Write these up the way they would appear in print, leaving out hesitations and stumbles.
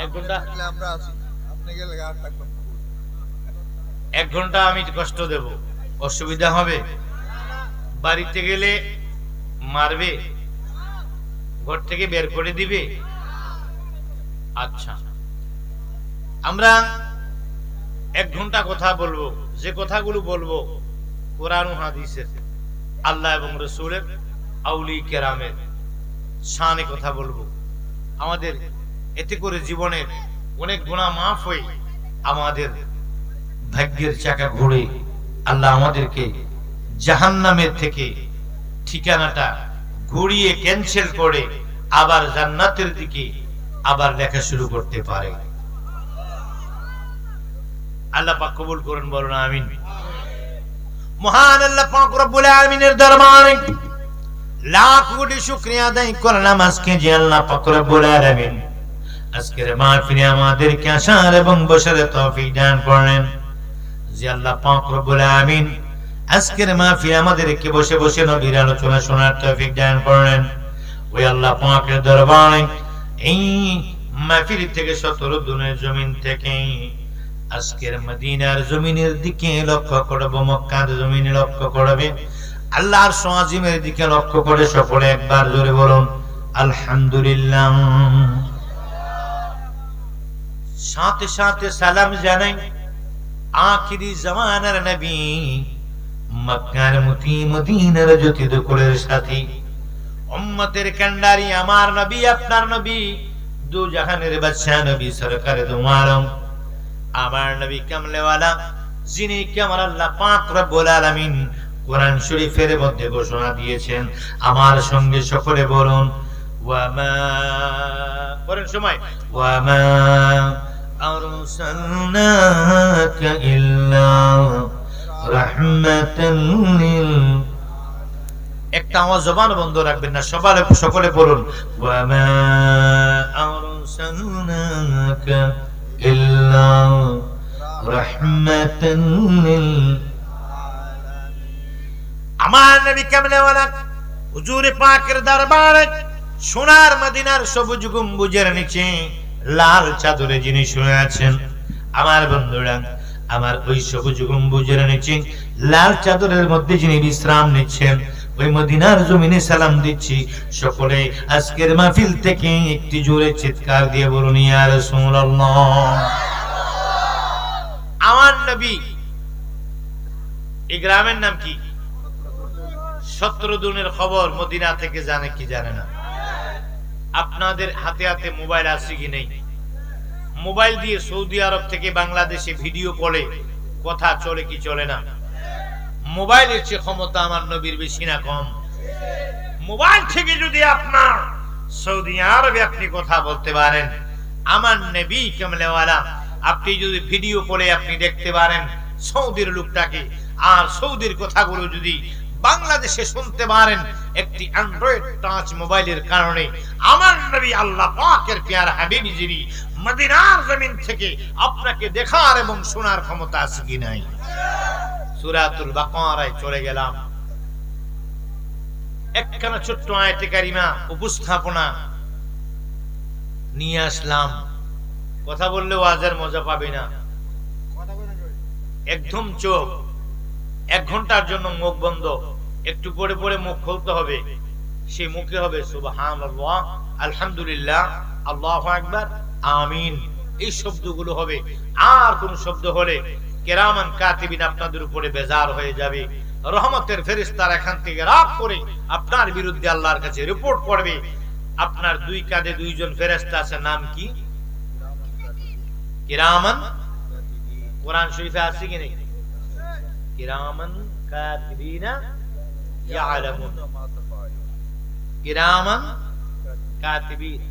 1 ঘন্টা আমরা আছি, আপনি গেলে আর থাকবেন। 1 ঘন্টা আমি কষ্ট দেব, অসুবিধা হবে? বাড়িতে গেলে মারবে, ঘর থেকে বের করে দিবে? আচ্ছা, আমরা 1 ঘন্টা কথা বলবো। যে কথাগুলো বলবো কোরআন ও হাদিসের, আল্লাহ এবং রাসূলের, আউলি কেরামের শানে কথা বলবো। আমাদের এতে করে জীবনের অনেক গুনাহ মাফ হয়ে আমাদের ভাগ্যের চাকা ঘুরে আল্লাহ আমাদেরকে জাহান্নামের থেকে ঠিকানাটা ঘুরিয়ে ক্যান্সেল করে আবার জান্নাতের দিকে আবার লেখা শুরু করতে পারে। আল্লাহ পাক কবুল করুন, বলুন আমিন। মহান আল্লাহ পাক রব্বুল আলামিনের দরবারে লাখ কোটি শুকরিয়া আদায় করলাম আজকে যে আল্লাহ পাক রব্বুল আলামিন আজকের মাহফিলে আমাদেরকে আসার এবং বসার তৌফিক দান করলেন। যে আল্লাহ পাক রব্বুল আলামিন আজকের মাহফিলে আমাদেরকে বসে বসে নবীর আলোচনা শোনার তৌফিক দান করলেন, ওই আল্লাহ পাকের দরবারে এই মাহফিল থেকে 17 দুনের জমিন থেকে আজকের মদিনার জমিনের দিকে লক্ষ্য করব, মক্কার জমিনে লক্ষ্য করবে, আল্লাহর আজিমের দিকে লক্ষ্য করে সকলে একবার জোরে বলুন আলহামদুলিল্লাহ। সাথে সাথে সালাম জানাই আখিরি জামানার নবী, মক্কার মুতি, মদিনার জ্যোতি দুকুলের সাথী, উম্মতের কান্ডারি আমার নবী, আপনার নবী, দু জাহানের বাদশা নবী, সরকারে দু আলম, আমার নবী কামলেওয়ালা, যিনি কি আমার আল্লাহ পাক রব্বুল আলামিন কোরআন শরীফের মধ্যে ঘোষণা দিয়েছেন। আমার সঙ্গে সকলে বলুন ওয়ামা, পড়েন সময়, ওয়ামা আরসালনাকা ইল্লা রাহমাতাল লিল, একটা আমার জবান বন্ধ রাখবেন না, সকলে বলুন ওয়ামা আরসালনাকা ইল্লা রাহমাতাল লিল। আমার নবী কামলেওয়ালা হুজুর পাকের দরবারে সোনার মদিনার সবুজ গম্বুজের নিচে লাল চাদরে যিনি শুয়ে আছেন, আমার বন্ধুরা, আমার ওই সবুজ গম্বুজের নিচে লাল চাদরের মধ্যে যিনি বিশ্রাম নিচ্ছেন, ওই মদিনার জমিনে সালাম দিচ্ছি। সকলে আজকের মাহফিল থেকে একটি জোরে চিৎকার দিয়ে বলুন ইয়া রাসূলুল্লাহ। আমার নবী, এই গ্রামের নাম কি? 17 দুনের খবর মদিনা থেকে জানে কি জানে না? আপনাদের হাতে হাতে মোবাইল আছে কি নেই? মোবাইল দিয়ে সৌদি আরব থেকে বাংলাদেশে ভিডিও কলে কথা চলে কি চলে না? মোবাইলের চেয়ে ক্ষমতা আমার নবীর বেশি না কম? মোবাইল থেকে যদি আপনার সৌদি আরবে আপনি কথা বলতে পারেন, আমার নবী কামলেওয়ালা আপনি যদি ভিডিও কলে আপনি দেখতে পারেন সৌদির লোকটাকে, আর সৌদির কথাগুলো যদি বাংলাদেশে শুনতে পারেন একটি অ্যান্ড্রয়েড টাচ মোবাইলের কারণে, আমার নবী আল্লাহ পাকের প্যারা হাবিব যিনি মদিনার জমিন থেকে আপনাকে দেখার এবং শোনার ক্ষমতা আছে কি নাই? সূরাতুল বাকারায় চলে গেলাম, একখানা ছোট্ট আয়াতে কারিমা উপস্থাপনা নিয়ে আসলাম। কথা বললে ওয়াজের মজা পাবে না, একদম চোখ, 1 ঘন্টার জন্য মুখ বন্ধ, একটু পরে পরে মুখ খুলতে হবে, সেই মুখে হবে সুবহানাল্লাহ, আলহামদুলিল্লাহ, আল্লাহু আকবার, আমিন, এই শব্দগুলো হবে। আর কোন শব্দ হলে কিরামান কাতিবিন আপনাদের উপরে বেজার হয়ে যাবে, রহমতের ফেরেশতারা এখান থেকে রাগ করে আপনার বিরুদ্ধে আল্লাহর কাছে রিপোর্ট করবে। আপনার 2 কাঁধে 2 জন ফেরেশতা আছে, নাম কি? কিরামান। কোরআন শরীফে আছে কি নেই? কিরামান কাতিবিনা ইয়ালামুন, কিরামান কাতিবিন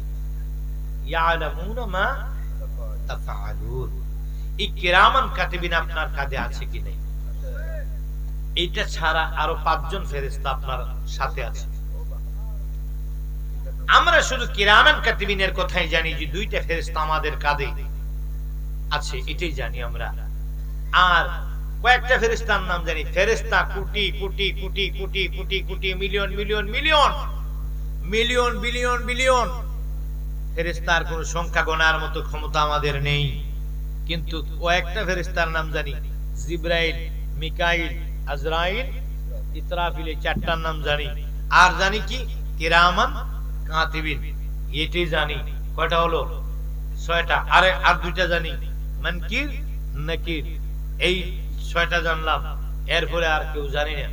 ইয়ালামুন মা তাফআলুন। এই কিরামান কাতিবিন আপনার কাঁধে আছে কি নেই? এইটা ছাড়া আরো 5 জন ফেরেশতা আপনার সাথে আছে। আমরা শুধু কিরামান কাতিবিনের কথাই জানি যে 2টা ফেরেশতা আমাদের কাঁধে আছে, এটাই জানি আমরা। আর কয়েকটা ফেরেশতার নাম জানি, ফেরেশতা কোটি crore crore crore crore crore million million million million billion billion ফেরেশতার কোন সংখ্যা গণার মতো ক্ষমতা আমাদের নেই, কিন্তু কয়েকটা ফেরেশতার নাম জানি, জিব্রাইল, মিকাইল, আজরাইল, ইসরাফিল, এই চারটার নাম জানি। আর জানি কি কিরামান কাতিবিন, এটি জানি। কয়টা হলো? 6টা। আর দুইটা জানি, মানকির, নাকির, এই 6টা জানলাম। এরপরে আর কেউ জানি না।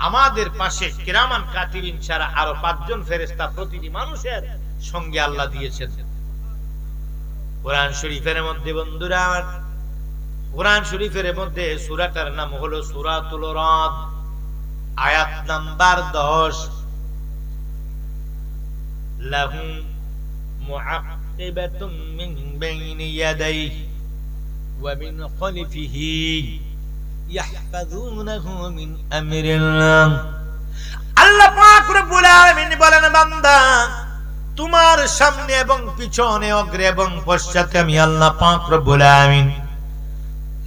আমাদের পাশে কিরামান কাতিবিন ছাড়া আরো 5 জন ফেরেশতা প্রতিটি মানুষের সঙ্গে আল্লাহ দিয়েছেন। কোরআন শরীফের মধ্যে বন্ধুরা, কোরআন শরীফের মধ্যে সূরাটার নাম হলো সূরাতুল রাদ, আয়াত নাম্বার 10। লাহু মুআক্কিবাতুম মিন বাইনি ইয়াদাইহি ওয়া মিন খালফিহি ইয়াহফাযুনাহু মিন আমরিল্লাহ। আল্লাহ পাক রব্বুল আলামিন বলেন, বান্দা তোমার সামনে এবং পিছনে, অগ্রে এবং পশ্চাতে আমি আল্লাহ পাক রব্বুল আলামিন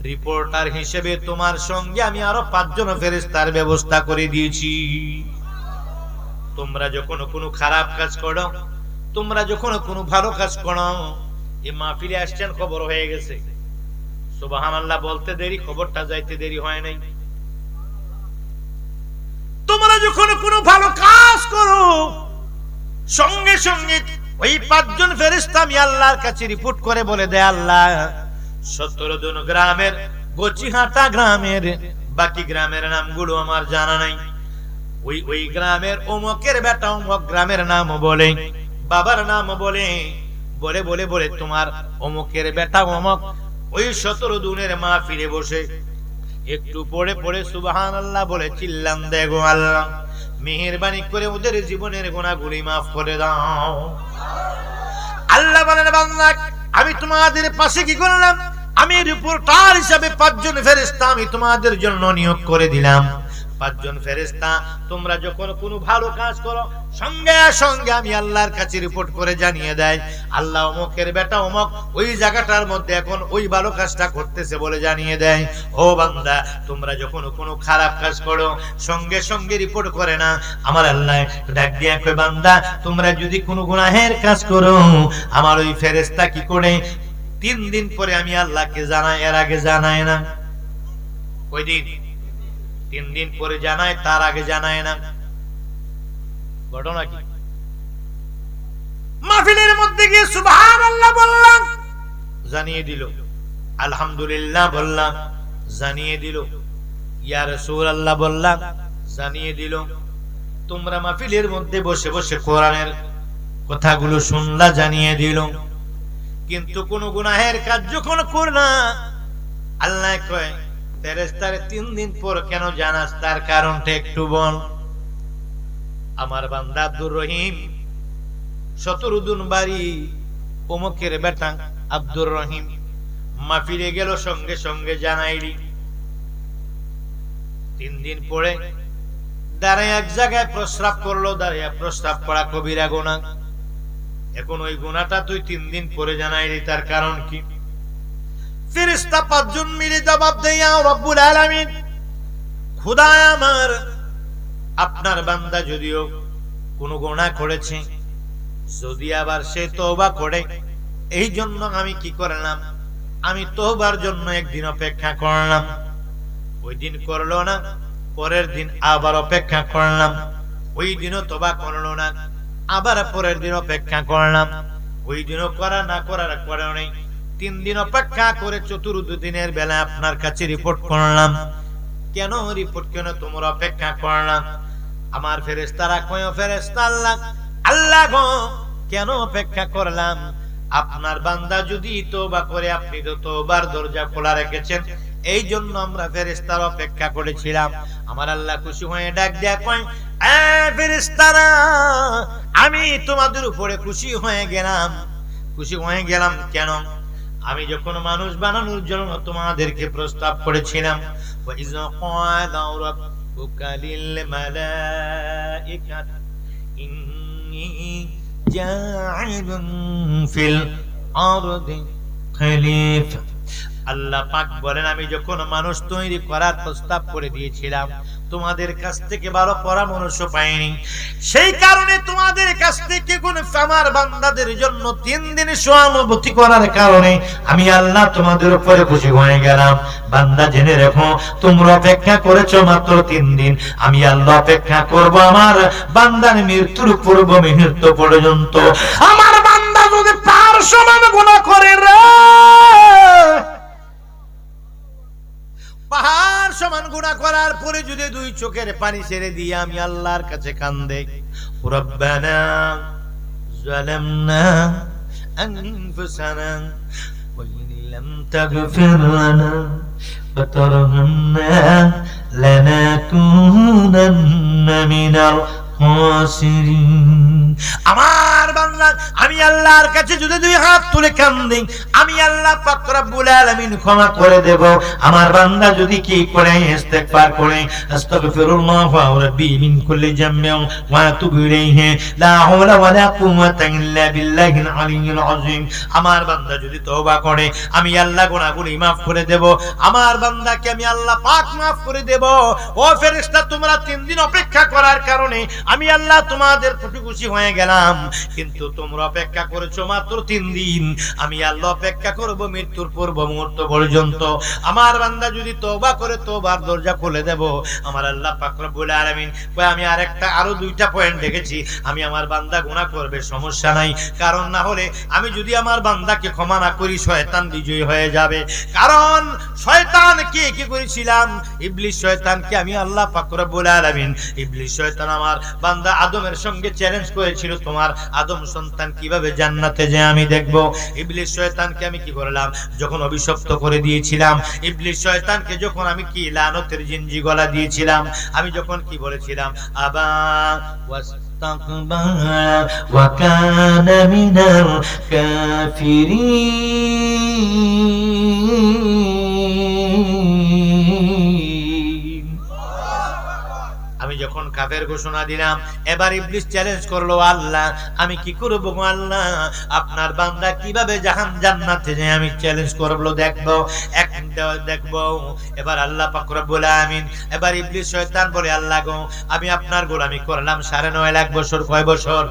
রিপোর্টার হিসেবে তোমার সঙ্গে আমি আরো 5 জন ফেরেশতার ব্যবস্থা করে দিয়েছি। তোমরা যখন কোনো খারাপ কাজ করো, তোমরা যখন কোনো ভালো কাজ করো, এই মাহফিলে আসছেন, খবর হয়ে গেছে, সুবহানাল্লাহ বলতে দেরি, খবরটা যাইতে দেরি হয় নাই। তোমরা যখন কোনো ভালো কাজ করো, সঙ্গে সঙ্গে ওই 5 জন ফেরেশতা আমি আল্লাহর কাছে রিপোর্ট করে বলে দেয়, আল্লাহ 17 জন গ্রামের, গচিহাটা গ্রামের বাকি গ্রামের নামগুলো আমার জানা নাই। ওই গ্রামের অমুকের বেটা অমুক গ্রামের নাম বলে, বাবার নাম বলে, বলে বলে বলে তোমার অমুকের বেটা অমুক ওই 17 জনের মাহফিলে বসে একটু পড়ে পড়ে সুবহানাল্লাহ বলে চিল্লান দেখো, আল্লাহ মেহেরবানি করে ওদের জীবনের গুনাহগুলি মাফ করে দাও। আল্লাহ বলেন, বান্দা আমি তোমাদের পাশে কি করলাম? আমি রিপোর্টার হিসাবে 5 জন ফেরেশতা আমি তোমাদের জন্য নিয়োগ করে দিলাম। 5 জন ফেরেশতা তোমরা যখন কোনো ভালো কাজ করো, সঙ্গে সঙ্গে আমি আল্লাহর কাছে রিপোর্ট করে জানিয়ে দেয়, আল্লাহ অমুকের বেটা অমুক ওই জায়গাটার মধ্যে এখন ওই ভালো কাজটা করতেছে বলে জানিয়ে দেয়। ও বান্দা, তোমরা যখন কোনো খারাপ কাজ করো, সঙ্গে সঙ্গে রিপোর্ট করে না, আমার আল্লাহ ডাক দিয়ে কয়, বান্দা তোমরা যদি কোনো গুনাহের কাজ করো, আমার ওই ফেরেশতা কি করে 3 দিন পরে আমি আল্লাহকে জানাই, এর আগে জানায় না। ওই দিন 3 দিন পরে জানায়, তার আগে জানায় না। ঘটনা কি? মাহফিলের মধ্যে গিয়ে সুবহানাল্লাহ বললাম, জানিয়ে দিল, আলহামদুলিল্লাহ বললাম, জানিয়ে দিল, ইয়া রাসূলুল্লাহ বললাম, জানিয়ে দিল। তোমরা মাহফিলের মধ্যে বসে বসে কোরআনের কথাগুলো শুনলা, জানিয়ে দিল। কিন্তু কোন গুনাহের কাজ যখন করনা, আল্লাহ কয় ফেরেশতারে 3 দিন পর কেন জানাস, তার কারণটা একটু বল। আমার বান্দা আব্দুর রহিম 17 জন বাড়ি, অমুকের বেটা আব্দুর রহিম মাহফিলে গেল, সঙ্গে সঙ্গে জানাইলি। 3 দিন পরে দাঁড়ায় এক জায়গায় প্রস্রাব করলো, দাঁড়ায় প্রস্রাব করা কবিরা গুনাহ। এখন ওই গুনাহটা তুই 3 দিন পরে জানাইলি, তার কারণ কি? ফেরেশতা 5 জন মিলে জবাব দেয়, ইয়া রব্বুল আলামিন, খোদা আমার, আপনার বান্দা যদিও কোনো গুনাহ করেছে, যদি আবার সে তওবা করে, এই জন্য আমি কি করলাম, আমি তওবার জন্য একদিন অপেক্ষা করলাম। ওই দিন করলো না, পরের দিন আবার অপেক্ষা করলাম, ওই দিনও তওবা করলো না, আবার পরের দিন অপেক্ষা করলাম, ওই দিনও করা না করার কারণে 3 দিন অপেক্ষা করে 4th দিনের বেলা আপনার কাছে রিপোর্ট করলাম। কেন রিপোর্ট, কেন তোমরা অপেক্ষা করলাম? আমার ফেরেশতারা কয়, ফেরেশতা আল্লাহ, আল্লাহ গো কেন অপেক্ষা করলাম? আপনার বান্দা যদি তওবা করে, আপনি তো তওবার দরজা খোলা রেখেছেন, এই জন্য আমরা ফেরেশতারা অপেক্ষা করেছিলাম। আমার আল্লাহ খুশি হয়ে ডাক দেয়া কয়, এ ফেরেশতারা, আমি তোমাদের উপরে খুশি হয়ে গেলাম। খুশি হয়ে গেলাম কেন? আমি যখন মানুষ বানানোর জন্য তোমাদেরকে প্রস্তাব করেছিলাম, ওয়া ইয ক্বালা রাব্বুকা লিল মালাইকাতি ইন্নী জাইলুন ফিল আরদি খলিফা। আল্লাহ পাক বলেন, আমি যখন মানুষ তৈরি করার প্রস্তাব করে দিয়েছিলাম, তোমাদের কাছ থেকে ভালো পরামর্শ পাইনি, সেই কারণে তোমাদের কাছ থেকে কোন আমার বান্দাদের জন্য 3 দিন সহানুভূতি করার কারণে আমি আল্লাহ তোমাদের উপরে খুশি হয়ে গেলাম। বান্দা জেনে রেখো, তোমরা অপেক্ষা করেছো মাত্র 3 দিন, আমি আল্লাহ অপেক্ষা করব আমার বান্দার মৃত্যুর পূর্ব মুহূর্ত পর্যন্ত। আমার বান্দা যদি পার সমান গুনাহ করে রে, পাহাড় সমান গুনাহ করার পরে যদি 2 চোখের পানি ছেড়ে দিয়ে আমি আল্লাহর কাছে কান্দে, রব্বানা যালামনা আনফুসানা ওয়া ইন লাম তাগফির লানা ওয়া তারহামনা লানাকুনান্না মিনাল খাসিরিন। আমার বান্দা আমি আল্লাহর কাছে যদি 2 হাত তুলে কান্দি, আমি আল্লাহ পাক রব্বুল আলামিন ক্ষমা করে দেব। আমার বান্দা যদি কি করে ইস্তেগফার করে, আস্তাগফিরুল্লাহ ওয়া রাব্বি মিন কুল্লি জামমিন ওয়া আতুবু ইলাইহি লা হাওলা ওয়া লা কুওয়াতা ইল্লা বিল্লাহিল আলিয়্যিল আযীম। আমার বান্দা যদি তওবা করে, আমি আল্লাহ গুনাহগুলি maaf করে দেব। আমার বান্দাকে আমি আল্লাহ পাক maaf করে দেব। ও ফেরেশতা, তোমরা 3 দিন অপেক্ষা করার কারণে আমি আল্লাহ তোমাদের প্রতি খুশি হয়ে গেলাম, কিন্তু তোমরা অপেক্ষা করেছো মাত্র 3 দিন, আমি আল্লাহ অপেক্ষা করব মৃত্যুর পূর্ব মুহূর্ত পর্যন্ত। আমার বান্দা যদি তওবা করে, তওবার দরজা খুলে দেব। আমার আল্লাহ পাক রব্বুল আলামিন আমি আরো 2টা পয়েন্ট দেখেছি, আমি আমার বান্দা গুনাহ করবে সমস্যা নাই, কারণ না হলে আমি যদি আমার বান্দাকে ক্ষমা না করি শয়তান বিজয়ী হয়ে যাবে। কারণ শয়তানকে কি করেছিলাম, ইবলিস শয়তানকে আমি আল্লাহ পাক রব্বুল আলামিন, ইবলিস শয়তান আমার বান্দা আদমের সঙ্গে চ্যালেঞ্জ করেছিল, তোমার আদম সন্তান কিভাবে জান্নাতে যায় আমি দেখব। ইবলিস শয়তানকে আমি কি করলাম, যখন অভিশপ্ত করে দিয়েছিলাম, ইবলিস শয়তানকে যখন আমি কি লানতের জিঞ্জি গলা দিয়েছিলাম, আমি যখন কি বলেছিলাম, আবা ওয়াস্তাকবারা ওয়া কানা মিনাল কাফিরিন। আমি যখন কাফের ঘোষণা দিলাম, এবার ইবলিস চ্যালেঞ্জ করলো, আল্লাহ আমি কি করব গো আল্লাহ, আপনার বান্দা কিভাবে জান্নাতে যায় আমি চ্যালেঞ্জ করবো, দেখবো দেখবো। এবার আল্লাহ পাক রব্বুল আমিন, এবার ইবলিস শয়তান বলে, আল্লাহ গো আমি আপনার গোলামি করলাম 9.5 লাখ বছর। কয় বছর?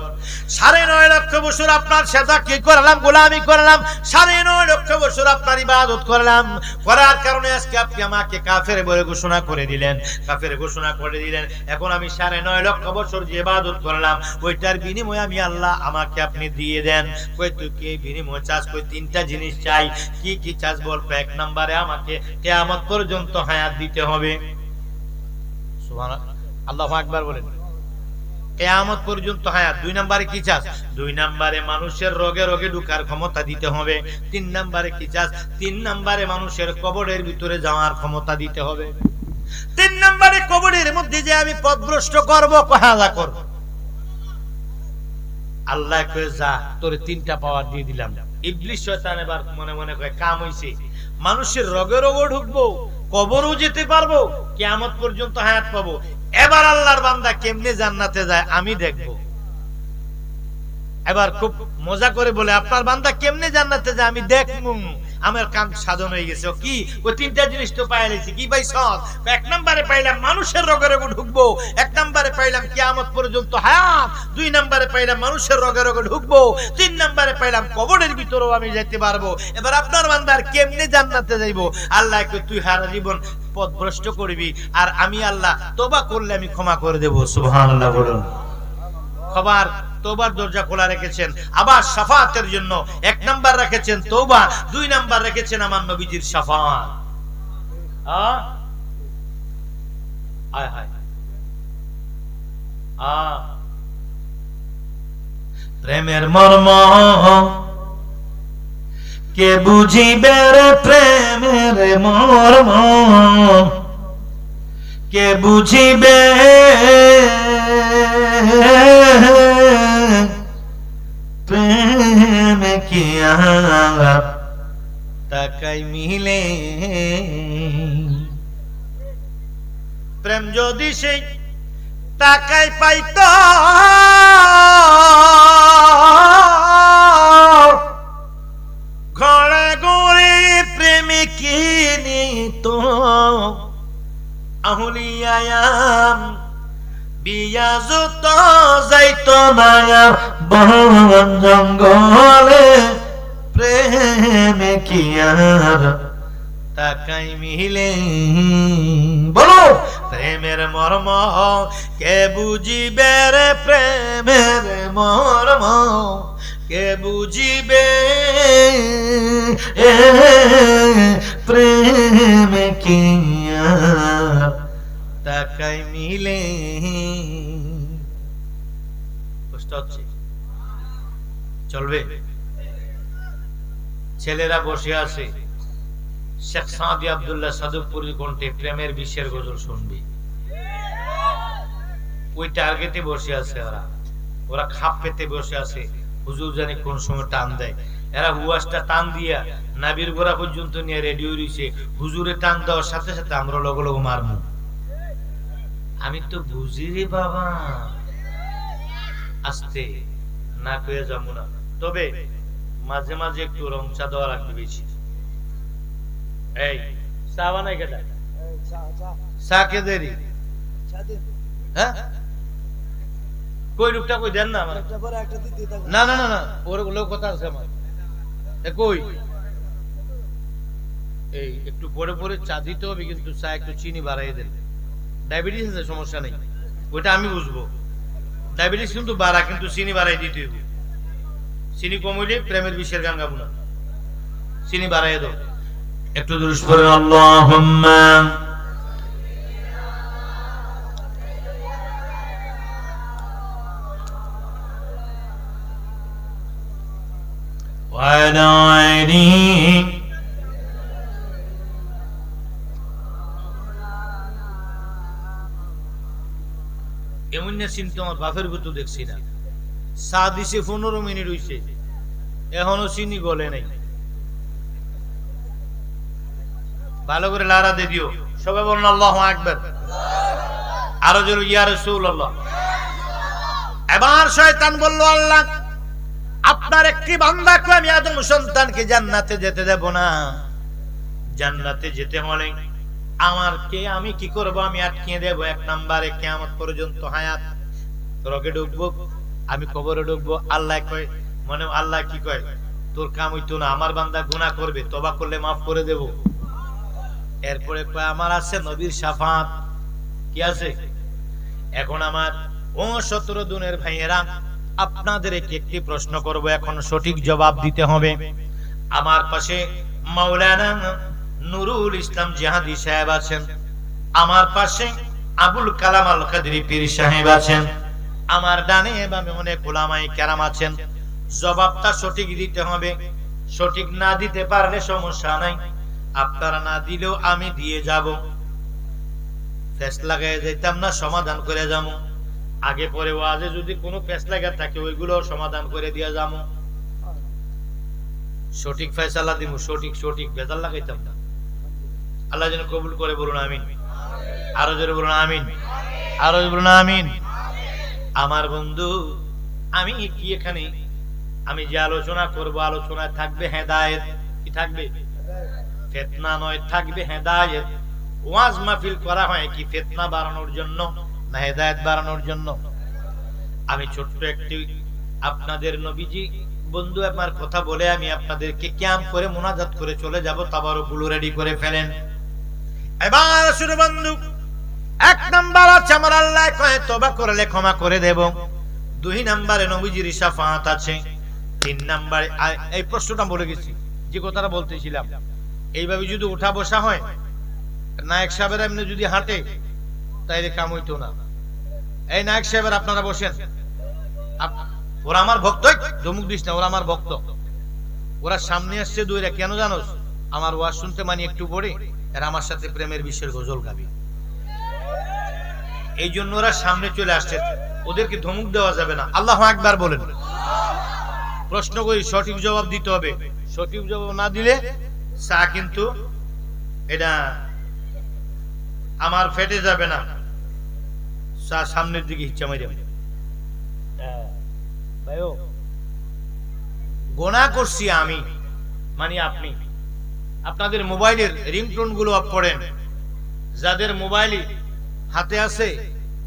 9.5 লক্ষ বছর আপনার সেবা কি করলাম, গোলামি করলাম, 9.5 লক্ষ বছর আপনার ইবাদত করলাম। করার কারণে আজকে আপনি আমাকে কাফের বলে ঘোষণা করে দিলেন, কাফের ঘোষণা করে দিলেন। এখন আমি 9.5 লক্ষ বছর যে ইবাদত করলাম, ওইটার বিনিময়ে আমি আল্লাহ আমাকে আপনি দিয়ে দেন। কই তুই কি বিনিময় চাস? কই 3টা জিনিস চাই। কি কি চাস বল? 1 নম্বরে আমাকে কিয়ামত পর্যন্ত হায়াত দিতে হবে। সুবহানাল্লাহ, আল্লাহু আকবার বলেন। কিয়ামত পর্যন্ত হায়াত। 2 নম্বরে কি চাস? 2 নম্বরে মানুষের রোগে রোগে ঢোকার ক্ষমতা দিতে হবে। 3 নম্বরে কি চাস? 3 নম্বরে মানুষের কবরের ভিতরে যাওয়ার ক্ষমতা দিতে হবে। 3 নম্বরে কবরের মধ্যে যে আমি পথভ্রষ্ট করব, কাহাদা করব। আল্লাহ কয়ে, যা তোরে 3টা পাওয়ার দিয়ে দিলাম। ইবলিস শয়তান এবার মনে মনে কয়, কাম হইছে, মানুষের রোগে রোগে ঢুকবো, কবরও যেতে পারবো, কিয়ামত পর্যন্ত হায়াত পাবো। এবার আল্লাহর বান্দা কেমনে জান্নাতে যায় আমি দেখবো। এবার খুব মজা করে বলে, আপনার বান্দা কেমনে জান্নাতে যায় আমি দেখবো। আমার কাম সাধন হয়ে গেছে। কি? ওই 3টা জিনিস তো পাই লাইছি। কি ভাই সৎ? 1 নম্বরে পাইলাম মানুষের রোগে রোগে ঢুকবো, 1 নম্বরে পাইলাম কিয়ামত পর্যন্ত হায়াত, 2 নম্বরে পাইলাম মানুষের রোগে রোগে ঢুকবো, 3 নম্বরে পাইলাম কবরের ভিতরেও আমি যেতে পারবো। এবার আপনার বান্দার কেমনে জান্নাতে যাইবো? আল্লাহ কই, তুই সারা জীবন পথভ্রষ্ট করবি, আর আমি আল্লাহ তওবা করলে আমি ক্ষমা করে দেব। সুবহানাল্লাহ বলুন। খবর তওবার দরজা খোলা রেখেছেন। আবার শাফাতের জন্য 1 নাম্বার রেখেছেন তওবা, 2 নাম্বার রেখেছেন আমার নবীজির শাফাত। আয় হায়, প্রেমের মর্ম কে বুঝিবে রে, প্রেমের মর্ম কে বুঝিবে, প্রেম কি তাকাই মিলে। প্রেম যদি সেই তাকাই পাইত, ঘরে ঘরে প্রেমিক নিত, আহুলিয়া যত যাইত না বন জঙ্গলে প্রেমে কি আর তাকাই মিলে বলো প্রেমের মর্ম কে বুঝিবে রে প্রেমের মর্ম কে বুঝিবে প্রেমে কি আর তাকাই মিলে কষ্ট হচ্ছে চলবে ছেলেরা বসে আছে শেখ সাদি আব্দুল্লাহ সাদুপুরীর কণ্ঠে প্রেমের বিশ্বের গজল শুনবি ওই টার্গেটে বসে আছে ওরা খাপ পেতে বসে আছে হুজুর জানি কোন সময় টান দেয় এরা হুয়াসটা টান দিয়া নাবির গোড়া পর্যন্ত নিয়ে রেডি হইছে হুজুরে টান দেওয়ার সাথে সাথে আমরা লগ লগ মারমু আমি তো বুঝি রে বাবা আস্তে না কয়ে যাবো না তবে মাঝে মাঝে একটু রংচা দেওয়া লাগবে বেশি এই চা বানাই কেটা চা কে দেরি হ্যাঁ কই রূপটা কই দেন না আমার না না না না ওর লোক কথা আছে আমার কই এই একটু পরে পরে চা দিতে হবে কিন্তু চা একটু চিনি বাড়াই দেন ডায়াবেটিস আছে সমস্যা নেই ওইটা আমি বুঝবো ডায়াবেটিস কিন্তু বাড়া কিন্তু চিনি বাড়াই দিতে হবে চিনি কম হইলে প্রেমের বিশ্বের গান গাবো না চিনি বাড়াই দাও একটু দুরূদ পড়েন আল্লাহুম্মা ওয়া আলা আলিহি এমন না চিন্তা আমার বাপের ভিতর দেখছি না চা দিছে 15 মিনিট হইছে এখনো চিনি গলে নাই ভালো করে লারা দিয়ে দিও সবাই বলুন আল্লাহু আকবার আরো জোরে ইয়া রাসূলুল্লাহ এবার শয়তান বলল আল্লাহ আপনার একটি বান্দাকে আমি আদম সন্তানকে জান্নাতে যেতে দেব না জান্নাতে যেতে হলে আমি কি করব আমি আটকিয়ে দেব এক নম্বরে কিয়ামত পর্যন্ত হায়াত রকে ঢুকবো আমি কবরে ঢুকবো আল্লাহ কয় মানে আল্লাহ কি কয় তোর কাম হইতো না আমার বান্দা গুনাহ করবে তওবা করলে maaf করে দেব এরপরে কয় আমার আছে নবীর শাফাত কি আছে এখন আমার ও 17 দুনের ভাইয়েরা আপনাদের একটি প্রশ্ন করব এখন সঠিক জবাব দিতে হবে আমার পাশে মাওলানা নুরুল ইসলাম জিহাদি সাহেব আছেন আমার পাশে আবুল কালাম আল কাদরি পীর সাহেব আছেন আমার ডানে বামে অনেক উলামায়ে কেরাম আছেন জবাবটা সঠিক দিতে হবে সঠিক না দিতে পারলে সমস্যা নাই আপনারা না দিলেও আমি দিয়ে যাব ফেস লাগায় যাইতাম না সমাধান করে যাবো আগে পরে ওয়াজে যদি কোনো ফেস লাগা থাকে ওইগুলো সমাধান করে দিয়া যাবো সঠিক ফয়সালা দিব সঠিক সঠিক বেজাল লাগাইতাম না আল্লাহ যেন কবুল করে বলুন আমিন আরো জোরে বলুন আমিন আরো জোরে বলুন আমিন আমার বন্ধু আমি কি এখানে আমি যে আলোচনা করব আলোচনায় থাকবে হেদায়েত কি থাকবে ফিতনা নয় থাকবে হেদায়েত ওয়াজ মাহফিল করা হয় কি ফিতনা বাড়ানোর জন্য না হেদায়েত বাড়ানোর জন্য আমি ছোট্ট একটি আপনাদের নবীজি বন্ধু আমার কথা বলে আমি আপনাদেরকে কিয়াম করে মুনাজাত করে চলে যাব তাবারুকুল রেডি করে ফেলেন এবার শুরু বন্ধু এক নাম্বার আছে আমার আল্লাহ কয় তওবা করলে ক্ষমা করে দেব দুই নম্বরে নবীজির শাফাত আছে তিন নম্বরে এই প্রশ্নটা বলে গেছি যে কথাটা বলতেছিলাম এইভাবে যদি উঠা বসা হয় নায়ক সাহেবের এমনি যদি হাঁটে তাইলে কাম হইতো না এই নায়ক সাহেবের আপনারা বসেন ওরা আমার ভক্ত ধমুক দিস না ওরা আমার ভক্ত ওরা সামনে আসছে দুইরা কেন জানোস আমার ওয়াজ শুনতে মানে একটু পরে এরা আমার সাথে প্রেমের বিশ্বের গজল গাবে এই জন্য ওরা সামনে চলে আসছে ওদেরকে ধমক দেওয়া যাবে না আল্লাহু আকবার বলেন প্রশ্ন করি সঠিক জবাব দিতে হবে সঠিক জবাব না দিলে চা কিন্তু এটা আমার ফেটে যাবে না চা সামনের দিকে ইচ্ছা মাই যাবে ভাইও গোনা করছি আমি মানে আপনি আপনাদের মোবাইলের রিংটোন গুলো অফ করেন যাদের মোবাইল হাতে আছে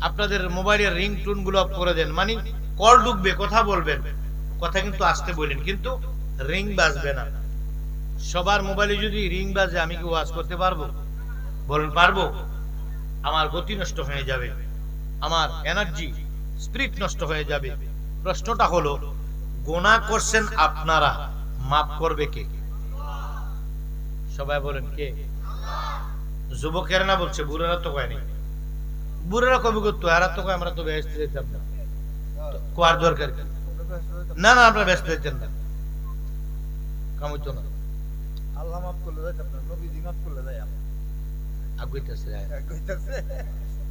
আপনাদের মোবাইলের রিংটোন গুলো অফ করে দেন, মানে কল ঢুকবে, কথা বলবেন, কথা কিন্তু আসতে বলেন, কিন্তু রিং বাজবে না। সবার মোবাইলে যদি রিং বাজে আমি কি ওয়াজ করতে পারবো? বলেন পারবো? আমার গতি নষ্ট হয়ে যাবে, আমার এনার্জি স্পিরিট নষ্ট হয়ে যাবে। প্রশ্নটা হলো, গুনাহ করছেন আপনারা, মাফ করবে কে? সবাই বলেন কে? যুবকেরা না বলছে, বুড়ারা তো কয়নি। বুড়ারা কবি করতো, এরা তো কয় আমরা তো ব্যস্ত যেতাম না, কোয়ার দরকার কি? না না, আপনারা ব্যস্ত যেতেন না, কামড়তো না, আল্লাহ মাফ করলে যাইতাম না, নবীজি মাফ করলে যাই আমরা। আগুইতেছে কইতাছে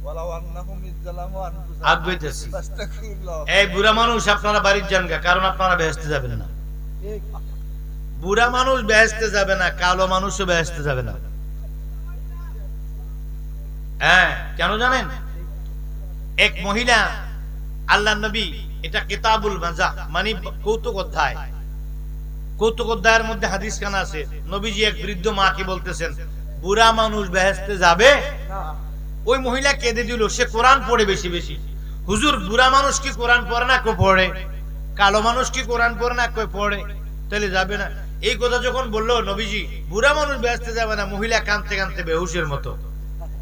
ওয়ালাউ আন্নাহুম ইজ্জালামু আনফুসাহুম আগুইতেছি। ফাস্তাগফিরুল্লাহ। এই বুড়া মানুষ আপনারা বাড়ির যান গা, কারণ আপনারা ব্যস্ত যাবেন না। বুড়া মানুষ ব্যস্ত যাবে না, কালো মানুষও ব্যস্ত যাবে না। হ্যাঁ, কেন জানেন? এক মহিলা, আল্লাহ নবী, এটা কিতাবুল মাজাহ মানে কৌতুক অধ্যায়, কৌতুক অধ্যায়ের মধ্যে হাদিস খানা আছে। নবীজি এক বৃদ্ধ মাকে বলতেছেন, বুড়া মানুষ বেহেশতে যাবে? ওই মহিলা কেঁদে দিল, সে কোরআন পড়ে বেশি বেশি। হুজুর, বুড়া মানুষ কি কোরআন পড়ে না? কই পড়ে। কালো মানুষ কি কোরআন পড়ে না? কই পড়ে। তাহলে যাবে না? এই কথা যখন বললো নবীজি, বুড়া মানুষ বেহেশতে যাবে না, মহিলা কাঁদতে কাঁদতে বেহুশের মতো